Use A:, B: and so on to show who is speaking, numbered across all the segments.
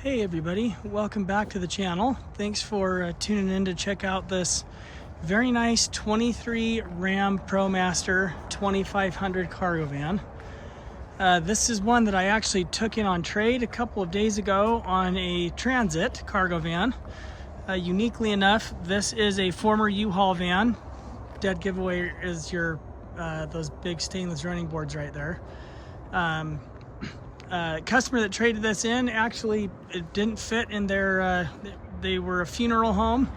A: Hey everybody, welcome back to the channel. Thanks for tuning in to check out this very nice 23 Ram ProMaster 2500 cargo van. This is one that I actually took in on trade a couple of days ago on a transit cargo van. Uniquely enough, this is a former U-Haul van. Dead giveaway is your those big stainless running boards right there. Customer that traded this in, actually it didn't fit in their they were a funeral home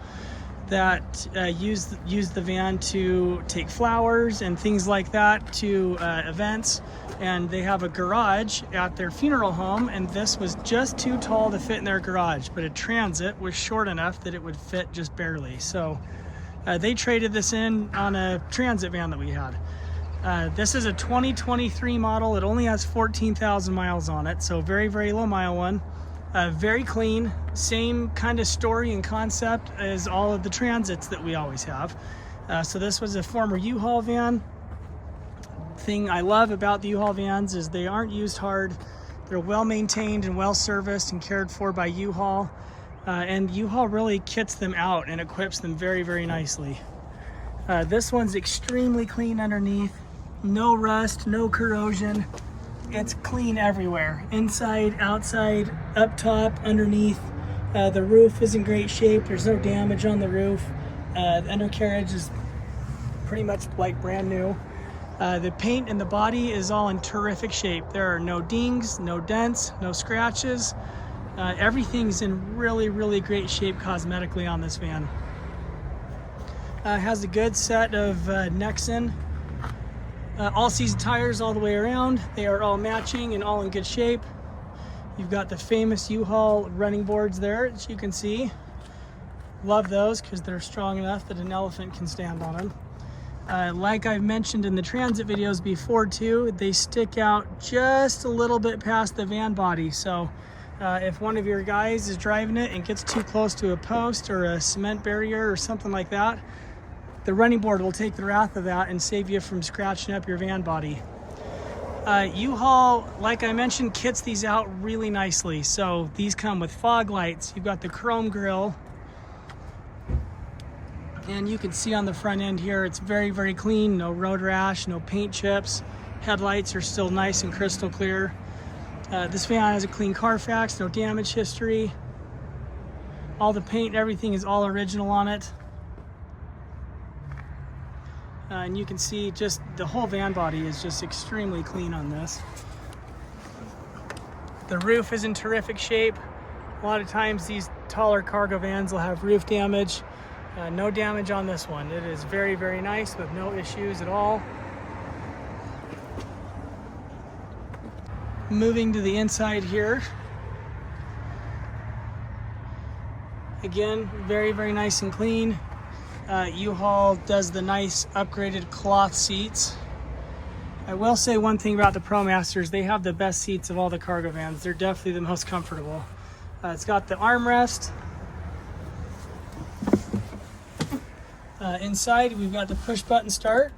A: that used the van to take flowers and things like that to events, and they have a garage at their funeral home, and this was just too tall to fit in their garage, but a transit was short enough that it would fit just barely. So they traded this in on a transit van that we had. This is a 2023 model. It only has 14,000 miles on it, so very, very low mile one. Very clean, same kind of story and concept as all of the transits that we always have. So this was a former U-Haul van. Thing I love about the U-Haul vans is they aren't used hard. They're well maintained and well serviced and cared for by U-Haul. And U-Haul really kits them out and equips them very, very nicely. This one's extremely clean underneath. No rust, no corrosion. It's clean everywhere. Inside, outside, up top, underneath. The roof is in great shape. There's no damage on the roof. The undercarriage is pretty much like brand new. The paint in the body is all in terrific shape. There are no dings, no dents, no scratches. Everything's in really, really great shape cosmetically on this van. Has a good set of Nexen all-season tires all the way around. They are all matching and all in good shape. You've got the famous U-Haul running boards there, as you can see. Love those because they're strong enough that an elephant can stand on them. Like I've mentioned in the transit videos before too, they stick out just a little bit past the van body. So if one of your guys is driving it and gets too close to a post or a cement barrier or something like that, the running board will take the wrath of that and save you from scratching up your van body. U-Haul, like I mentioned, kits these out really nicely. So these come with fog lights. You've got the chrome grille. And you can see on the front end here, it's very, very clean. No road rash, no paint chips. Headlights are still nice and crystal clear. This van has a clean Carfax, no damage history. All the paint, everything is all original on it. And you can see just the whole van body is just extremely clean on this. The roof is in terrific shape. A lot of times these taller cargo vans will have roof damage. No damage on this one. It is very, very nice with no issues at all. Moving to the inside here. Again, very, very nice and clean. U-Haul does the nice upgraded cloth seats. I will say one thing about the ProMasters, they have the best seats of all the cargo vans. They're definitely the most comfortable. It's got the armrest. Inside we've got the push button start.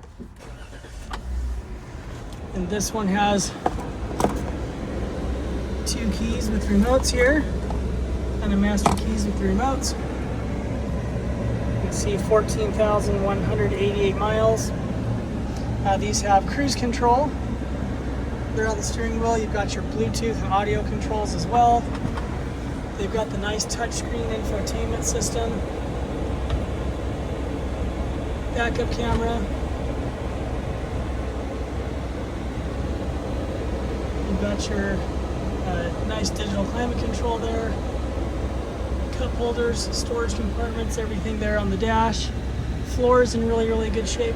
A: And this one has 2 keys with remotes here and a master keys with the remotes. See 14,188 miles. These have cruise control. They're on the steering wheel. You've got your Bluetooth and audio controls as well. They've got the nice touchscreen infotainment system. Backup camera. You've got your nice digital climate control there. Cup holders, storage compartments, everything there on the dash. Floor is in really, really good shape.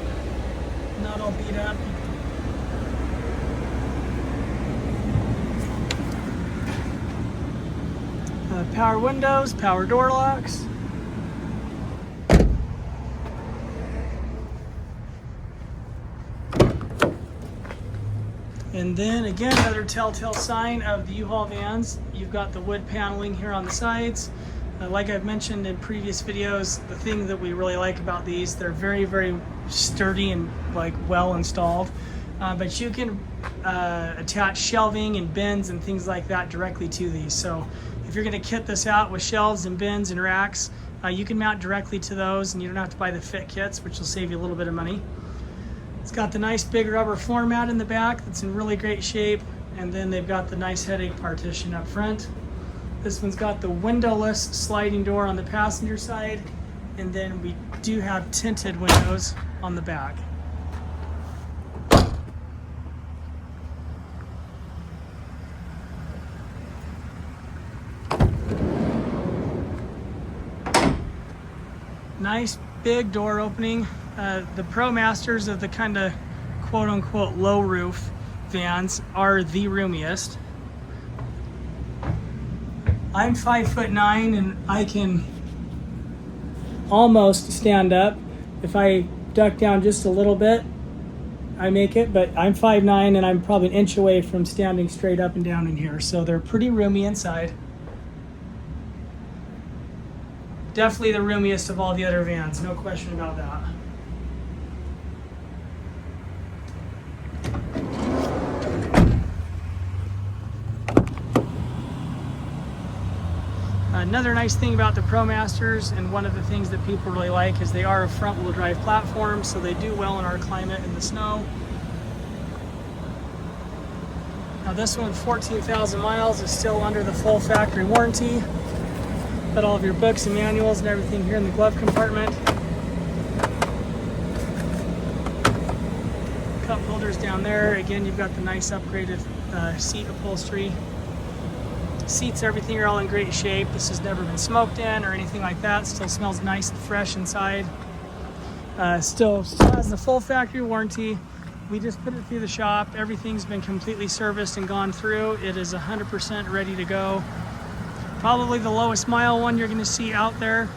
A: Not all beat up. Power windows, power door locks. And then again, another telltale sign of the U-Haul vans. You've got the wood paneling here on the sides. Like I've mentioned in previous videos, the thing that we really like about these, they're very, very sturdy and like well installed. But you can attach shelving and bins and things like that directly to these. So If you're going to kit this out with shelves and bins and racks, you can mount directly to those, and you don't have to buy the fit kits, which will save you a little bit of money. It's got the nice big rubber floor mat in the back that's in really great shape, and then they've got the nice headache partition up front. This one's got the windowless sliding door on the passenger side, and then we do have tinted windows on the back. Nice big door opening. The ProMasters of the kind of quote-unquote low roof vans are the roomiest. I'm 5'9" and I can almost stand up. If I duck down just a little bit, I make it, but I'm 5'9" and I'm probably an inch away from standing straight up and down in here. So they're pretty roomy inside. Definitely the roomiest of all the other vans, no question about that. Another nice thing about the ProMasters, and one of the things that people really like, is they are a front-wheel drive platform, so they do well in our climate in the snow. Now this one, 14,000 miles, is still under the full factory warranty. Got all of your books and manuals and everything here in the glove compartment. Cup holders down there. Again, you've got the nice upgraded seat upholstery. Seats, everything are all in great shape. This has never been smoked in or anything like that. Still smells nice and fresh inside. Still has the full factory warranty. We just put it through the shop. Everything's been completely serviced and gone through. It is 100% ready to go. Probably the lowest mile one you're going to see out there.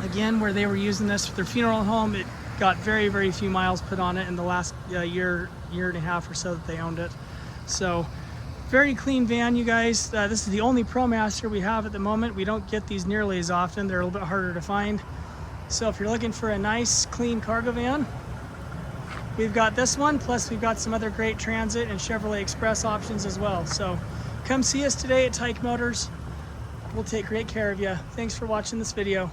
A: Again, where they were using this for their funeral home, it got very, very few miles put on it in the last year and a half or so that they owned it. So very clean van, you guys. This is the only ProMaster we have at the moment. We don't get these nearly as often. They're a little bit harder to find. So if you're looking for a nice, clean cargo van, we've got this one, plus we've got some other great Transit and Chevrolet Express options as well. So come see us today at Tyacke Motors. We'll take great care of you. Thanks for watching this video.